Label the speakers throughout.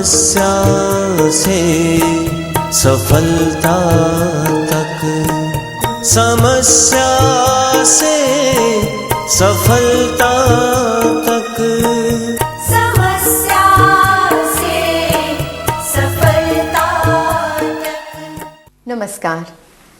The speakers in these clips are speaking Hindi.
Speaker 1: समस्या से सफलता तक, समस्या से सफलता तक,
Speaker 2: समस्या से सफलता तक।
Speaker 3: नमस्कार।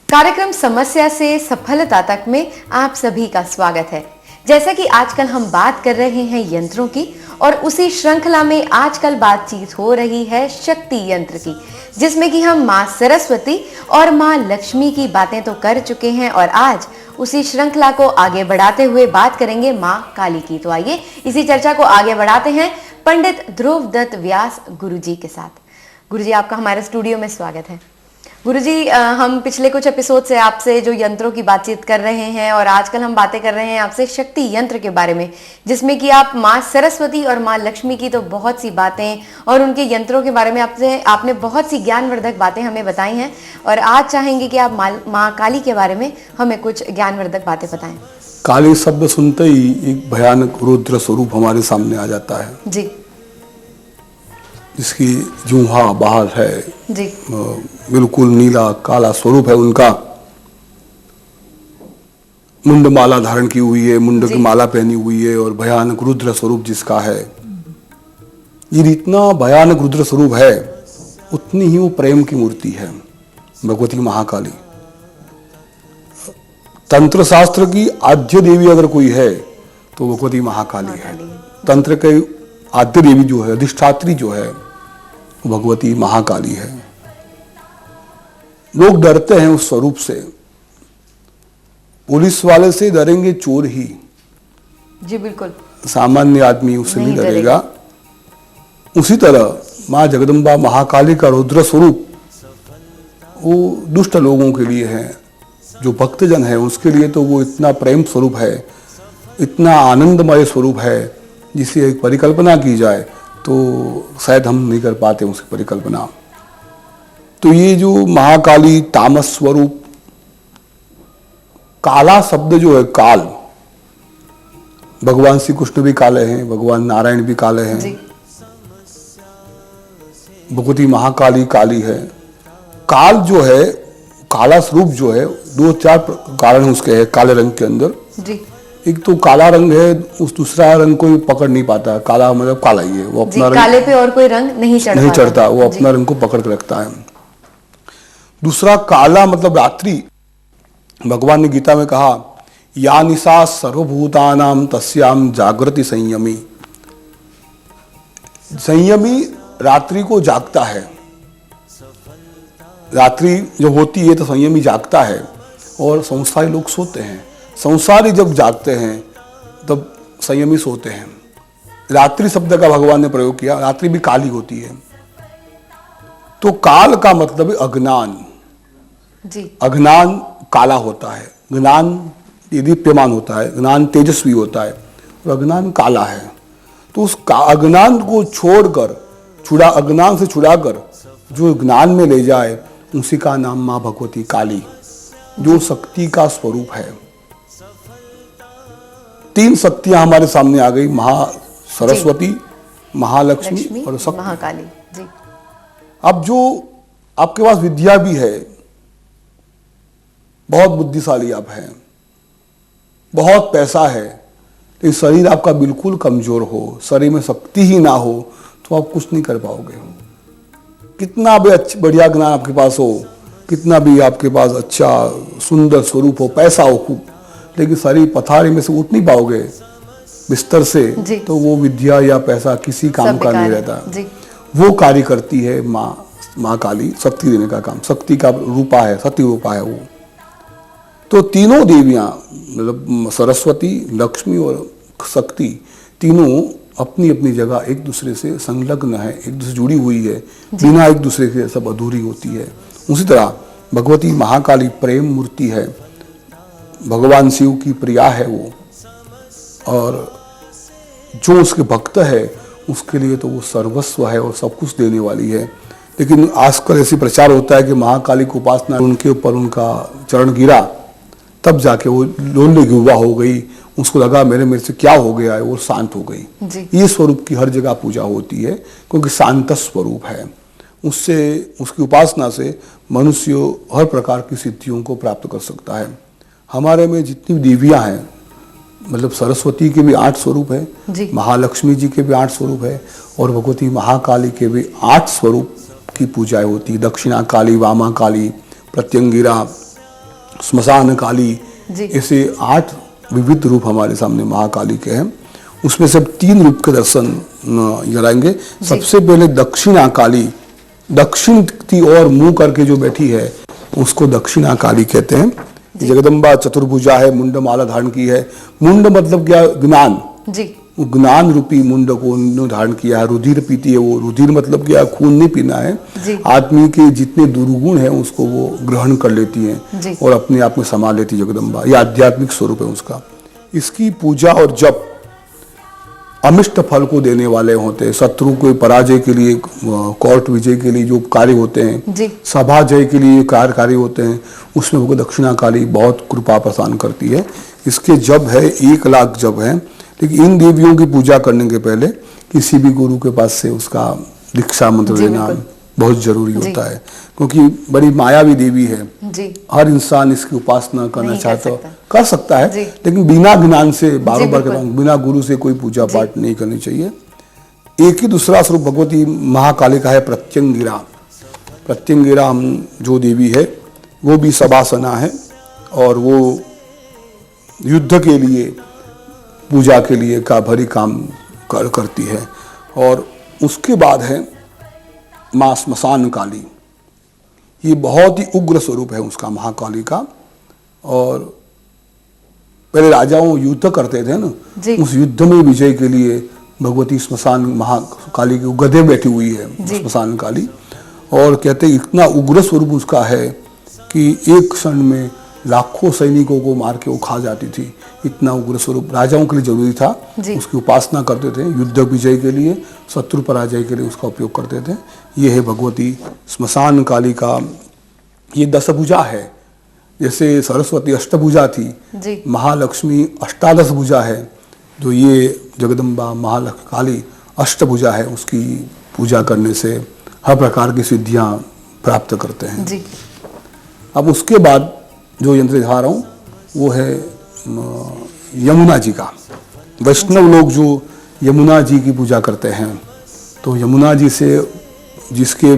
Speaker 3: कार्यक्रम समस्या से सफलता तक में आप सभी का स्वागत है। जैसा कि आजकल हम बात कर रहे हैं यंत्रों की, और उसी श्रृंखला में आजकल बातचीत हो रही है शक्ति यंत्र की, जिसमें कि हम माँ सरस्वती और माँ लक्ष्मी की बातें तो कर चुके हैं, और आज उसी श्रृंखला को आगे बढ़ाते हुए बात करेंगे माँ काली की। तो आइए इसी चर्चा को आगे बढ़ाते हैं पंडित ध्रुव दत्त व्यास गुरुजी के साथ। गुरुजी, आपका हमारे स्टूडियो में स्वागत है। गुरुजी, हम पिछले कुछ एपिसोड से आपसे जो यंत्रों की बातचीत कर रहे हैं, और आजकल हम बातें कर रहे हैं आपसे शक्ति यंत्र के बारे में, जिसमें कि आप माँ सरस्वती और माँ लक्ष्मी की तो बहुत सी बातें और उनके यंत्रों के बारे में आपने बहुत सी ज्ञानवर्धक बातें हमें बताई हैं, और आज चाहेंगे कि आप माँ काली के बारे में हमें कुछ ज्ञानवर्धक बातें बताएं।
Speaker 4: काली शब्द सुनते ही एक भयानक रुद्र स्वरूप हमारे सामने आ जाता है
Speaker 3: जी,
Speaker 4: जिसकी जूहा बाल है
Speaker 3: जी,
Speaker 4: बिल्कुल नीला काला स्वरूप है उनका। मुंड माला धारण की हुई है, मुंड की माला पहनी हुई है, और भयानक रुद्र स्वरूप जिसका है। ये इतना भयानक रुद्र स्वरूप है, उतनी ही वो प्रेम की मूर्ति है भगवती महाकाली। तंत्र शास्त्र की आद्य देवी अगर कोई है तो भगवती महाकाली है। तंत्र के आद्य देवी जो है, अधिष्ठात्री जो है, भगवती महाकाली है। लोग डरते हैं उस स्वरूप से। पुलिस वाले से डरेंगे चोर ही,
Speaker 3: जी बिल्कुल,
Speaker 4: सामान्य आदमी उससे नहीं डरेगा। उसी तरह माँ जगदम्बा महाकाली का रुद्र स्वरूप वो दुष्ट लोगों के लिए है, जो भक्तजन है उसके लिए तो वो इतना प्रेम स्वरूप है, इतना आनंदमय स्वरूप है, जिसे एक परिकल्पना की जाए तो शायद हम नहीं कर पाते उसकी परिकल्पना। तो ये जो महाकाली तामस स्वरूप, काला शब्द जो है, काल, भगवान श्री कृष्ण भी काले हैं, भगवान नारायण भी काले हैं, भगवती महाकाली काली है। काल जो है, काला स्वरूप जो है, दो चार कारण उसके है काले रंग के अंदर
Speaker 3: जी।
Speaker 4: एक तो काला रंग है, उस दूसरा रंग कोई पकड़ नहीं पाता। काला मतलब काला ही है, वो अपना रंग,
Speaker 3: काले पे और कोई रंग नहीं चढ़ता,
Speaker 4: वो अपना रंग को पकड़ के रखता है। दूसरा काला मतलब रात्रि। भगवान ने गीता में कहा, या निशा सर्वभूतानाम तस्याम जागृति संयमी। संयमी रात्रि को जागता है। रात्रि जब होती है तो संयमी जागता है, और संसारी लोग सोते हैं। संसारी जब जागते हैं तब संयमी सोते हैं। रात्रि शब्द का भगवान ने प्रयोग किया। रात्रि भी काली होती है। तो काल का मतलब है अज्ञान
Speaker 3: जी।
Speaker 4: अज्ञान काला होता है, ज्ञान दीप्यमान होता है, ज्ञान तेजस्वी होता है, और अज्ञान काला है। तो उस अज्ञान को छोड़कर, अज्ञान से छुड़ाकर जो ज्ञान में ले जाए, उसी का नाम माँ भगवती काली, जो शक्ति का स्वरूप है। तीन शक्तियां हमारे सामने आ गई, महा सरस्वती, महालक्ष्मी और शक्ति
Speaker 3: महाकाली जी।
Speaker 4: अब जो आपके पास विद्या भी है, बहुत बुद्धिशाली आप हैं, बहुत पैसा है, लेकिन शरीर आपका बिल्कुल कमजोर हो, शरीर में शक्ति ही ना हो, तो आप कुछ नहीं कर पाओगे। कितना भी बढ़िया ज्ञान आपके पास हो, कितना भी आपके पास अच्छा सुंदर स्वरूप हो, पैसा हो खूब, लेकिन शरीर पथारी में से उठ नहीं पाओगे बिस्तर से, तो वो विद्या या पैसा किसी काम का नहीं रहता। वो कार्य करती है माँ काली, शक्ति देने का काम। शक्ति का रूपा है, सती रूपा है वो। तो तीनों देवियां, मतलब सरस्वती, लक्ष्मी और शक्ति, तीनों अपनी अपनी जगह एक दूसरे से संलग्न है, एक दूसरे जुड़ी हुई है, बिना एक दूसरे के सब अधूरी होती है। उसी तरह भगवती महाकाली प्रेम मूर्ति है, भगवान शिव की प्रिया है वो, और जो उसके भक्त है उसके लिए तो वो सर्वस्व है और सब कुछ देने वाली है। लेकिन आजकल ऐसी प्रचार होता है कि महाकाली की उपासना, उनके ऊपर उनका चरण गिरा तब जाके वो लोली युवा हो गई, उसको लगा मेरे से क्या हो गया है, वो शांत हो गई।
Speaker 3: जी।
Speaker 4: ये स्वरूप की हर जगह पूजा होती है क्योंकि शांत स्वरूप है। उससे, उसकी उपासना से मनुष्य हर प्रकार की सिद्धियों को प्राप्त कर सकता है। हमारे में जितनी देवियां हैं, मतलब सरस्वती के भी 8 स्वरूप है,
Speaker 3: जी।
Speaker 4: महालक्ष्मी जी के भी 8 स्वरूप है और भगवती महाकाली के भी 8 स्वरूप की पूजाएं होती है। दक्षिणा काली, वामा काली, प्रत्यंगिरा, स्मशान काली,
Speaker 3: जी।
Speaker 4: ऐसे 8 विविध रूप हमारे सामने महाकाली के हैं। उसमें से 3 रूप के दर्शन कराएंगे। सबसे पहले दक्षिणा काली, दक्षिण की ओर मुंह करके जो बैठी है उसको दक्षिणा काली कहते हैं। जगदम्बा चतुर्भुजा है, मुंड माला धारण की है। मुंड मतलब क्या? ज्ञान।
Speaker 3: जी।
Speaker 4: वो ज्ञान रूपी मुंड को उन्होंने धारण किया है। रुधिर पीती है वो। रुधिर मतलब क्या? खून नहीं पीना है।
Speaker 3: जी।
Speaker 4: आदमी के जितने दुर्गुण है उसको वो ग्रहण कर लेती है और अपने आप में समा लेती है जगदम्बा। ये आध्यात्मिक स्वरूप है उसका। इसकी पूजा और जप अमिष्ट फल को देने वाले होते हैं। शत्रु को पराजय के लिए, कोर्ट विजय के लिए जो कार्य होते हैं,
Speaker 3: जी।
Speaker 4: सभा जय के लिए कार्य होते हैं, उसमें वो दक्षिणा काली बहुत कृपा प्रदान करती है। इसके जप है 1 लाख जप है। लेकिन इन देवियों की पूजा करने के पहले किसी भी गुरु के पास से उसका दीक्षा मंत्र लेना बहुत जरूरी होता है क्योंकि बड़ी मायावी देवी है।
Speaker 3: जी।
Speaker 4: हर इंसान इसकी उपासना करना चाहता कर सकता है,
Speaker 3: जी।
Speaker 4: लेकिन बिना ज्ञान से, बार-बार
Speaker 3: बिल्कुल।
Speaker 4: कहता हूं, बिना गुरु से कोई पूजा पाठ नहीं करनी चाहिए। एक ही दूसरा स्वरूप भगवती महाकाली का है प्रत्यंगिरा। प्रत्यंगिरा हम जो देवी है वो भी सभासना है और वो युद्ध के लिए, पूजा के लिए का भरी काम करती है। और उसके बाद है माँ स्मशान काली। ये बहुत ही उग्र स्वरूप है उसका, महाकाली का। और पहले राजाओं युद्ध करते थे ना, उस युद्ध में विजय के लिए भगवती स्मशान महाकाली की गधे बैठी हुई है स्मशान काली। और कहते इतना उग्र स्वरूप उसका है कि एक क्षण में लाखों सैनिकों को मार के वो खा जाती थी। इतना उग्र स्वरूप राजाओं के लिए जरूरी था। उसकी उपासना करते थे युद्ध विजय के लिए, शत्रु पराजय के लिए उसका उपयोग करते थे। ये है भगवती स्मशान काली का। ये 10 भुजा है। जैसे सरस्वती अष्टभुजा थी, महालक्ष्मी 18 भुजा है। जो ये जगदम्बा महाकाली अष्टभुजा है, उसकी पूजा करने से हर प्रकार की सिद्धियां प्राप्त करते हैं।
Speaker 3: जी।
Speaker 4: अब उसके बाद जो यंत्र दिखा रहा हूँ वो है यमुना जी का। वैष्णव लोग जो यमुना जी की पूजा करते हैं, तो यमुना जी से जिसके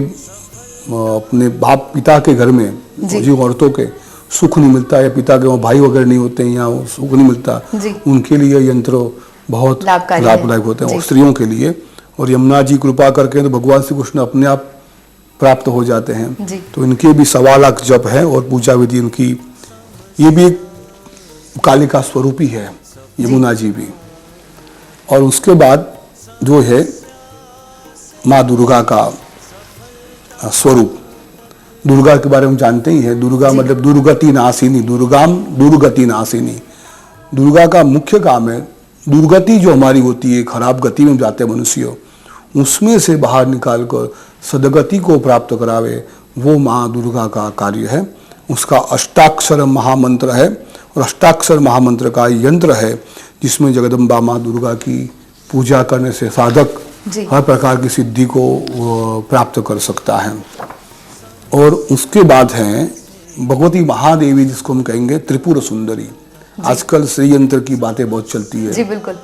Speaker 4: अपने बाप पिता के घर में जो औरतों के सुख नहीं मिलता है, पिता के वहाँ भाई वगैरह नहीं होते हैं या सुख नहीं मिलता, उनके लिए यंत्र बहुत लाभदायक होते हैं और स्त्रियों के लिए। और यमुना जी कृपा करके तो भगवान श्री कृष्ण अपने आप प्राप्त हो जाते हैं। तो इनके भी 1.25 लाख जप है और पूजा विधि इनकी, ये भी एक काली का स्वरूप ही है, यमुना जी भी। और उसके बाद जो है माँ दुर्गा का स्वरूप। दुर्गा के बारे में जानते ही है। दुर्गा मतलब दुर्गति नाशिनी, दुर्गाम दुर्गति नाशिनी। दुर्गा का मुख्य काम है दुर्गति जो हमारी होती है, खराब गति में जाते हैं मनुष्य, उसमें से बाहर निकालकर सदगति को प्राप्त करावे, वो माँ दुर्गा का कार्य है। उसका अष्टाक्षर महामंत्र है और अष्टाक्षर महामंत्र का यंत्र है जिसमें जगदम्बा माँ दुर्गा की पूजा करने से साधक हर प्रकार की सिद्धि को प्राप्त कर सकता है। और उसके बाद है भगवती महादेवी, जिसको हम कहेंगे त्रिपुर सुंदरी। आजकल श्री यंत्र की बातें बहुत चलती है।
Speaker 3: जी बिल्कुल।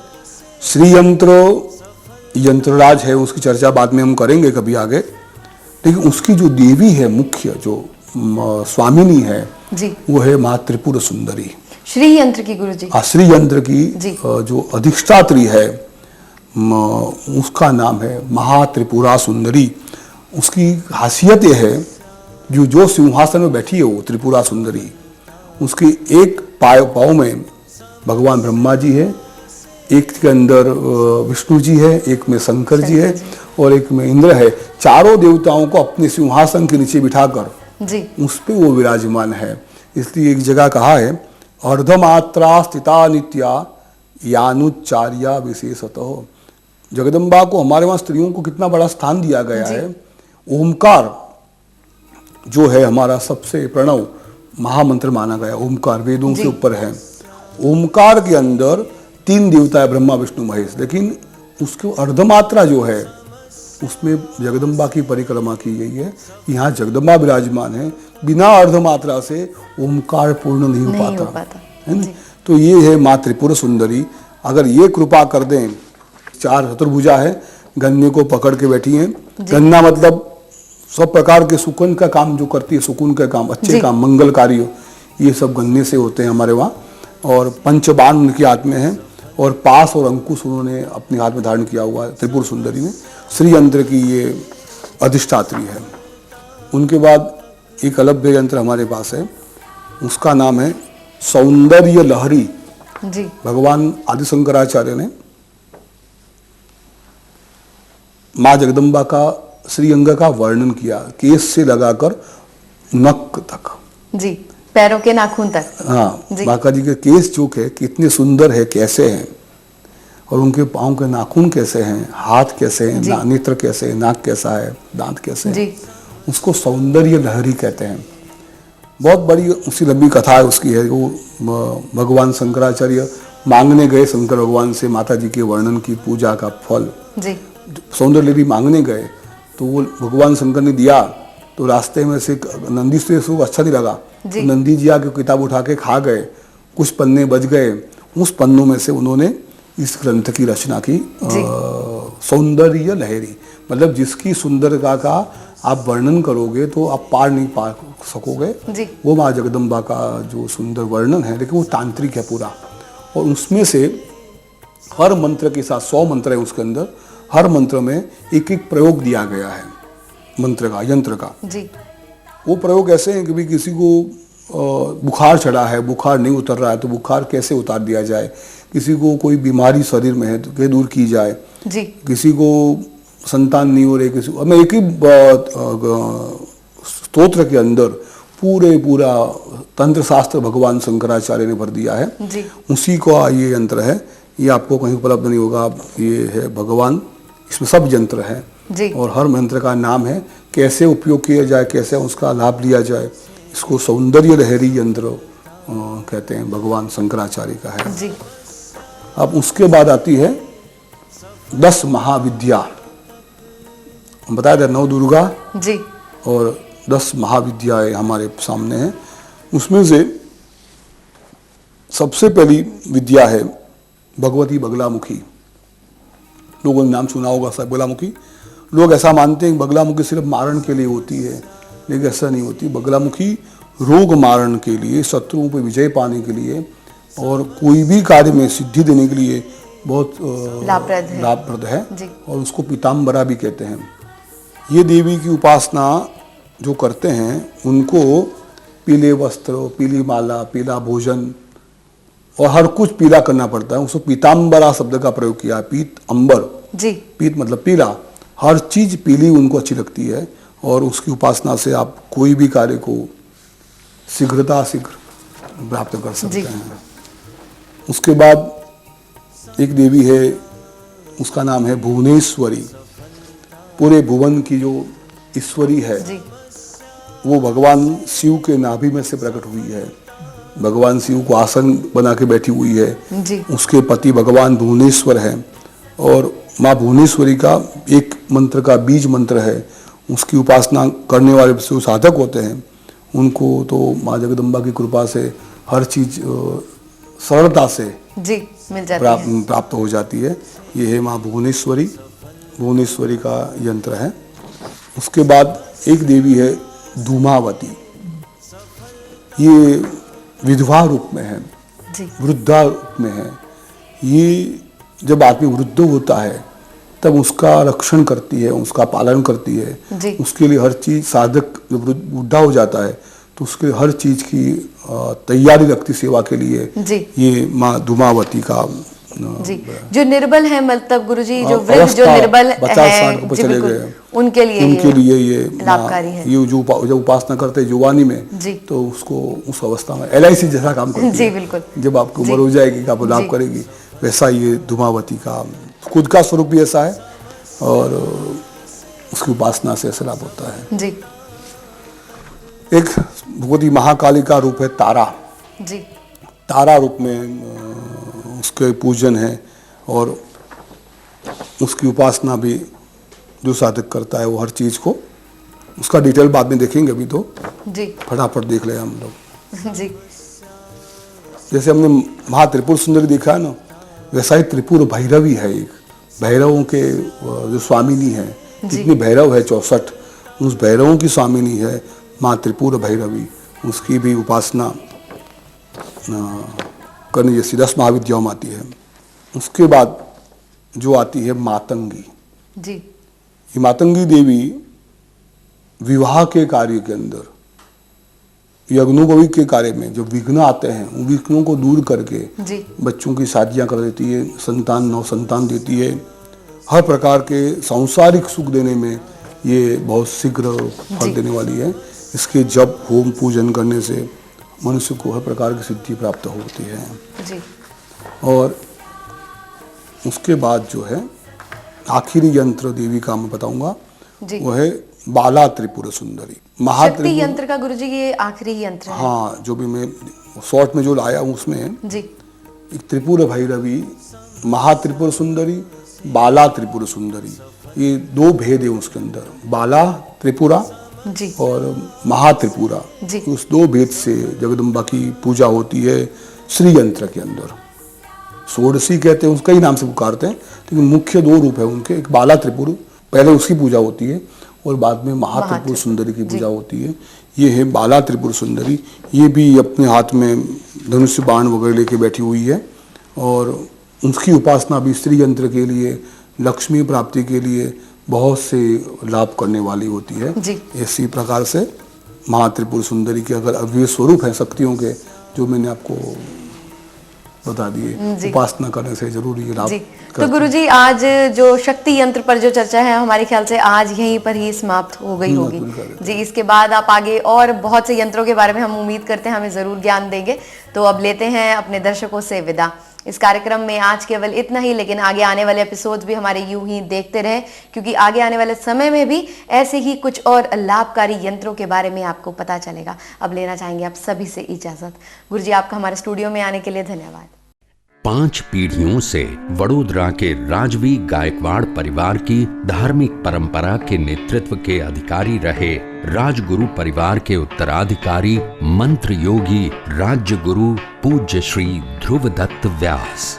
Speaker 4: श्री यंत्र यंत्रराज है, उसकी चर्चा बाद में हम करेंगे कभी आगे। लेकिन उसकी जो देवी है मुख्य, जो स्वामिनी है, वो है माँ त्रिपुर सुंदरी।
Speaker 3: श्री यंत्र की गुरु जी।
Speaker 4: श्री यंत्र की जो अधिष्ठात्री है उसका नाम है महात्रिपुरा सुंदरी। उसकी खासियत यह है जो सिंहासन में बैठी है वो त्रिपुरा सुंदरी, उसकी एक पाँव में भगवान ब्रह्मा जी है, एक के अंदर विष्णु जी है, एक में शंकर जी है और एक में इंद्र है। चारों देवताओं को अपने सिंहासन के नीचे बिठाकर उस पे वो विराजमान है। इसलिए एक जगह कहा है अर्धमात्रा स्थिता नित्या यानुच्चार्या विशेषतः। जगदम्बा को हमारे वहाँ स्त्रियों को कितना बड़ा स्थान दिया गया है। ओमकार जो है हमारा सबसे प्रणव, महामंत्र माना गया। ओमकार वेदों से ऊपर है। ओमकार के अंदर 3 देवता है, ब्रह्मा विष्णु महेश, लेकिन उसकी अर्धमात्रा जो है उसमें जगदम्बा की परिक्रमा की गई है। यहाँ जगदम्बा विराजमान है, बिना अर्धमात्रा से ओमकार पूर्ण नहीं हो पाता है ना। तो ये है माँ त्रिपुर सुंदरी। अगर ये कृपा कर दें, 4 चतुर्भुजा है, गन्ने को पकड़ के बैठी हैं। गन्ना मतलब सब प्रकार के सुकून का काम जो करती है, सुकून का काम, अच्छे काम, मंगल कार्य, ये सब गन्ने से होते हैं हमारे वहाँ। और पंचबाण उनके हाथ में है और पास और अंकुश उन्होंने अपने हाथ में धारण किया हुआ है त्रिपुर सुंदरी ने। श्री यंत्र की ये अधिष्ठात्री है। उनके बाद एक अलभ्य यंत्र हमारे पास है, उसका नाम है सौंदर्य लहरी।
Speaker 3: जी।
Speaker 4: भगवान आदि शंकराचार्य ने माँ जगदम्बा का श्रीअंग का वर्णन किया, केस से लगाकर नक तक।
Speaker 3: जी, पैरों के नाखून तक।
Speaker 4: हाँ,
Speaker 3: जी।
Speaker 4: माता जी के केस जो है कितने सुंदर है, कैसे हैं, और उनके पाँव के नाखून कैसे हैं, हाथ कैसे हैं, नेत्र कैसे हैं, नाक कैसा है, दांत कैसे हैं, उसको सौंदर्य लहरी कहते हैं। बहुत बड़ी उसकी लंबी कथा है उसकी है। वो भगवान शंकराचार्य मांगने गए शंकर भगवान से माता जी के वर्णन की पूजा का फल।
Speaker 3: जी।
Speaker 4: सौंदर्य लहरी मांगने गए तो वो भगवान शंकर ने दिया, तो रास्ते में से नंदी से उसको अच्छा नहीं लगा, तो नंदी जी आके किताब उठा के खा गए, कुछ पन्ने बच गए, उस पन्नों में से उन्होंने इस ग्रंथ की रचना की, सौंदर्य लहरी। मतलब जिसकी सुंदरता का आप वर्णन करोगे तो आप पार नहीं पा सकोगे। वो माँ जगदम्बा का जो सुंदर वर्णन है, लेकिन वो तांत्रिक है पूरा। और उसमें से हर मंत्र के साथ 100 मंत्र है उसके अंदर, हर मंत्र में एक एक प्रयोग दिया गया है मंत्र का, यंत्र का। जी। वो प्रयोग ऐसे हैं कि भी किसी को बुखार चढ़ा है, बुखार नहीं उतर रहा है, तो बुखार कैसे उतार दिया जाए, किसी को कोई बीमारी शरीर में है तो कैसे दूर की जाए, जी। किसी को संतान नहीं हो रही, किसी को, मैं एक ही स्तोत्र के अंदर पूरा तंत्र शास्त्र भगवान शंकराचार्य ने भर दिया है। जी। उसी का ये यंत्र है, ये आपको कहीं उपलब्ध नहीं होगा। ये है भगवान, इसमें सब यंत्र है जी। और हर मंत्र का नाम है, कैसे उपयोग किया जाए, कैसे उसका लाभ लिया जाए। इसको सौंदर्य लहरी यंत्र कहते हैं, भगवान शंकराचार्य का है जी। अब उसके बाद आती है 10 महाविद्या। हम बताया था 9 दुर्गा जी और 10 महाविद्याएं हमारे सामने हैं। उसमें से सबसे पहली विद्या है भगवती बगलामुखी। लोगों ने नाम सुना होगा सब, बगलामुखी। लोग ऐसा मानते हैं कि बगलामुखी सिर्फ मारण के लिए होती है, लेकिन ऐसा नहीं होती। बगलामुखी रोग मारण के लिए, शत्रुओं पर विजय पाने के लिए और कोई भी कार्य में सिद्धि देने के लिए बहुत लाभप्रद है और उसको पीताम्बरा भी कहते हैं। ये देवी की उपासना जो करते हैं उनको पीले वस्त्र, पीली माला, पीला भोजन और हर कुछ पीला करना पड़ता है। उसको पीताम्बरा शब्द का प्रयोग किया है, पीत अंबर जी। पीत मतलब पीला, हर चीज पीली उनको अच्छी लगती है और उसकी उपासना से आप कोई भी कार्य को शीघ्र प्राप्त कर सकते हैं। उसके बाद एक देवी है, उसका नाम है भुवनेश्वरी। पूरे भुवन की जो ईश्वरी है जी। वो भगवान शिव के नाभि में से प्रकट हुई है। भगवान शिव को आसन बना के बैठी हुई है जी। उसके पति भगवान भुवनेश्वर है और माँ भुवनेश्वरी का एक मंत्र का बीज मंत्र है। उसकी उपासना करने वाले जो साधक होते हैं उनको तो माँ जगदम्बा की कृपा से हर चीज सरलता से
Speaker 3: जी मिल जाती है,
Speaker 4: प्राप्त हो जाती है। ये है माँ भुवनेश्वरी, भुवनेश्वरी का यंत्र है। उसके बाद एक देवी है धूमावती। ये विधवा रूप में है, वृद्धा रूप में है। ये जब आदमी वृद्ध होता है तब उसका रक्षण करती है, उसका पालन करती है। उसके लिए हर चीज, साधक जब बुढ़ा हो जाता है तो उसके लिए हर चीज की तैयारी रखती सेवा के लिए। ये माँ धूमावती का
Speaker 3: जी। जो निर्बल है, मतलब गुरुजी जो वृद्ध जो निर्बल है,
Speaker 4: 50 साल को चले गए,
Speaker 3: उनके लिए
Speaker 4: ये
Speaker 3: लाभकारी है।
Speaker 4: ये जो उपासना करते हैं जुवानी में जी। तो उसको उस अवस्था में LIC जैसा काम करती
Speaker 3: जी,
Speaker 4: है।
Speaker 3: बिल्कुल।
Speaker 4: जब आपको उम्र हो जाएगी आपको लाभ करेगी, वैसा ये धूमावती का खुद का स्वरूप भी ऐसा है और उसकी उपासना से ऐसा लाभ होता है जी। एक भगवती महाकाली का रूप है तारा।
Speaker 3: जी
Speaker 4: तारा रूप में उसके पूजन है और उसकी उपासना भी जो साधक करता है वो हर चीज़ को, उसका डिटेल बाद में देखेंगे, अभी तो
Speaker 3: जी
Speaker 4: फटाफट देख ले हम लोग।
Speaker 3: जी
Speaker 4: जैसे हमने महात्रिपुर सुंदरी देखा है ना, वैसा ही त्रिपुर भैरवी है, एक भैरवों के जो स्वामिनी है। जितनी भैरव है 64, उस भैरवों की स्वामिनी है माँ त्रिपुर भैरवी। उसकी भी उपासना करनी जैसी 10 महाविद्याओं में आती है। उसके बाद जो आती है मातंगी।
Speaker 3: जी
Speaker 4: ये मातंगी देवी विवाह के कार्य के अंदर, यज्ञोपवीत के कार्य में जो विघ्न आते हैं उन विघ्नों को दूर करके
Speaker 3: जी
Speaker 4: बच्चों की शादियां कर देती है, संतान नव संतान देती है। हर प्रकार के सांसारिक सुख देने में ये बहुत शीघ्र फल देने वाली है। इसके जप होम पूजन करने से मनुष्य को हर प्रकार की सिद्धि प्राप्त होती है।
Speaker 3: जी
Speaker 4: और उसके बाद जो है आखिरी यंत्र देवी का मैं बताऊंगा, वो है बाला त्रिपुर सुंदरी।
Speaker 3: शक्ति यंत्र का गुरुजी ये आखिरी यंत्र है।
Speaker 4: हाँ, जो भी मैं शॉर्ट में जो लाया हूँ उसमें
Speaker 3: जी
Speaker 4: एक त्रिपुर भैरवी, महात्रिपुर सुंदरी, बाला त्रिपुर सुंदरी, ये 2 भेद है उसके अंदर, बाला त्रिपुरा
Speaker 3: जी
Speaker 4: और महात्रिपुरा।
Speaker 3: जी।
Speaker 4: उस 2 भेद से जगदम्बा की पूजा होती है श्री यंत्र के अंदर। षोडशी कहते हैं, उसका ही नाम से पुकारते हैं, लेकिन मुख्य 2 रूप है उनके। एक बाला त्रिपुर, पहले उसकी पूजा होती है और बाद में महात्रिपुर सुंदरी की पूजा होती है। ये है बाला त्रिपुर सुंदरी। ये भी अपने हाथ में धनुष्य बाण वगैरह लेके बैठी हुई है और उसकी उपासना भी स्त्री यंत्र के लिए, लक्ष्मी प्राप्ति के लिए बहुत से लाभ करने वाली होती है। इसी प्रकार से महात्रिपुर सुंदरी के अगर अव्यय स्वरूप हैं शक्तियों के, जो मैंने आपको बता दिए, उपासना करने से जरूर ये लाभ।
Speaker 3: तो गुरुजी आज जो शक्ति यंत्र पर जो चर्चा है हमारे ख्याल से आज यहीं पर ही समाप्त हो गई होगी जी। इसके बाद आप आगे और बहुत से यंत्रों के बारे में हम उम्मीद करते हैं हमें जरूर ज्ञान देंगे। तो अब लेते हैं अपने दर्शकों से विदा। इस कार्यक्रम में आज केवल इतना ही, लेकिन आगे आने वाले एपिसोड्स भी हमारे यूं ही देखते रहें, क्योंकि आगे आने वाले समय में भी ऐसे ही कुछ और लाभकारी यंत्रों के बारे में आपको पता चलेगा। अब लेना चाहेंगे आप सभी से इजाजत। गुरुजी आपका हमारे स्टूडियो में आने के लिए धन्यवाद।
Speaker 5: 5 पीढ़ियों से वडोदरा के राजवी गायकवाड़ परिवार की धार्मिक परंपरा के नेतृत्व के अधिकारी रहे राजगुरु परिवार के उत्तराधिकारी मंत्र योगी राज्य गुरु पूज्य श्री ध्रुव दत्त व्यास।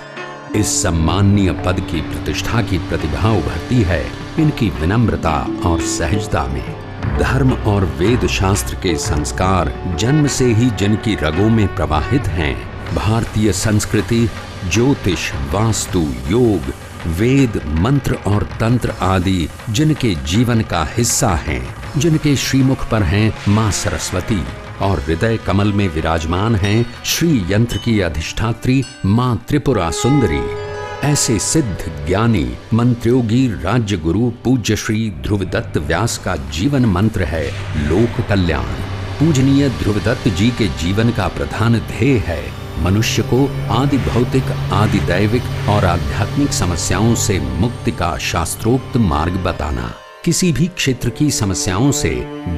Speaker 5: इस सम्माननीय पद की प्रतिष्ठा की प्रतिभा उभरती है इनकी विनम्रता और सहजता में। धर्म और वेद शास्त्र के संस्कार जन्म से ही जिनकी रगों में प्रवाहित हैं, भारतीय संस्कृति, ज्योतिष, वास्तु, योग, वेद, मंत्र और तंत्र आदि जिनके जीवन का हिस्सा हैं, जिनके श्रीमुख पर हैं मां सरस्वती और हृदय कमल में विराजमान हैं श्री यंत्र की अधिष्ठात्री मां त्रिपुरा सुंदरी, ऐसे सिद्ध ज्ञानी मंत्रोगी राज्य गुरु पूज्य श्री ध्रुव दत्त व्यास का जीवन मंत्र है लोक कल्याण। पूजनीय ध्रुव दत्त जी के जीवन का प्रधान ध्येय है मनुष्य को आदि भौतिक, आदि दैविक और आध्यात्मिक समस्याओं से मुक्ति का शास्त्रोक्त मार्ग बताना। किसी भी क्षेत्र की समस्याओं से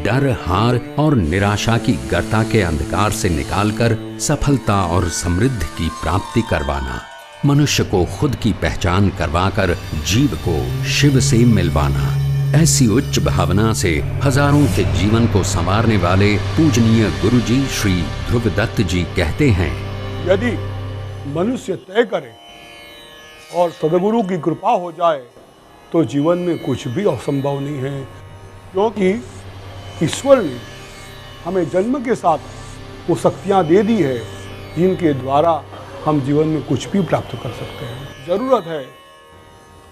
Speaker 5: डर, हार और निराशा की गर्ता के अंधकार से निकालकर सफलता और समृद्धि की प्राप्ति करवाना। मनुष्य को खुद की पहचान करवाकर जीव को शिव से मिलवाना। ऐसी उच्च भावना से हजारों के जीवन को संवारने वाले पूजनीय गुरुजी श्री ध्रुव दत्त जी कहते हैं,
Speaker 4: यदि मनुष्य तय करे और सदगुरु की कृपा हो जाए तो जीवन में कुछ भी असंभव नहीं है, क्योंकि ईश्वर ने हमें जन्म के साथ वो शक्तियाँ दे दी है जिनके द्वारा हम जीवन में कुछ भी प्राप्त कर सकते हैं। जरूरत है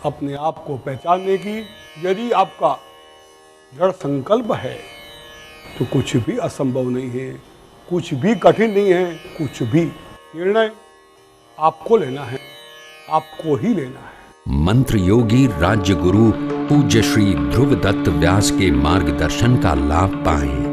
Speaker 4: अपने आप को पहचानने की। यदि आपका दृढ़ संकल्प है तो कुछ भी असंभव नहीं है, कुछ भी कठिन नहीं है। कुछ भी निर्णय आपको लेना है, आपको ही लेना है।
Speaker 5: मंत्र योगी राज्य गुरु पूज्य श्री ध्रुव दत्त व्यास के मार्गदर्शन का लाभ पाएं।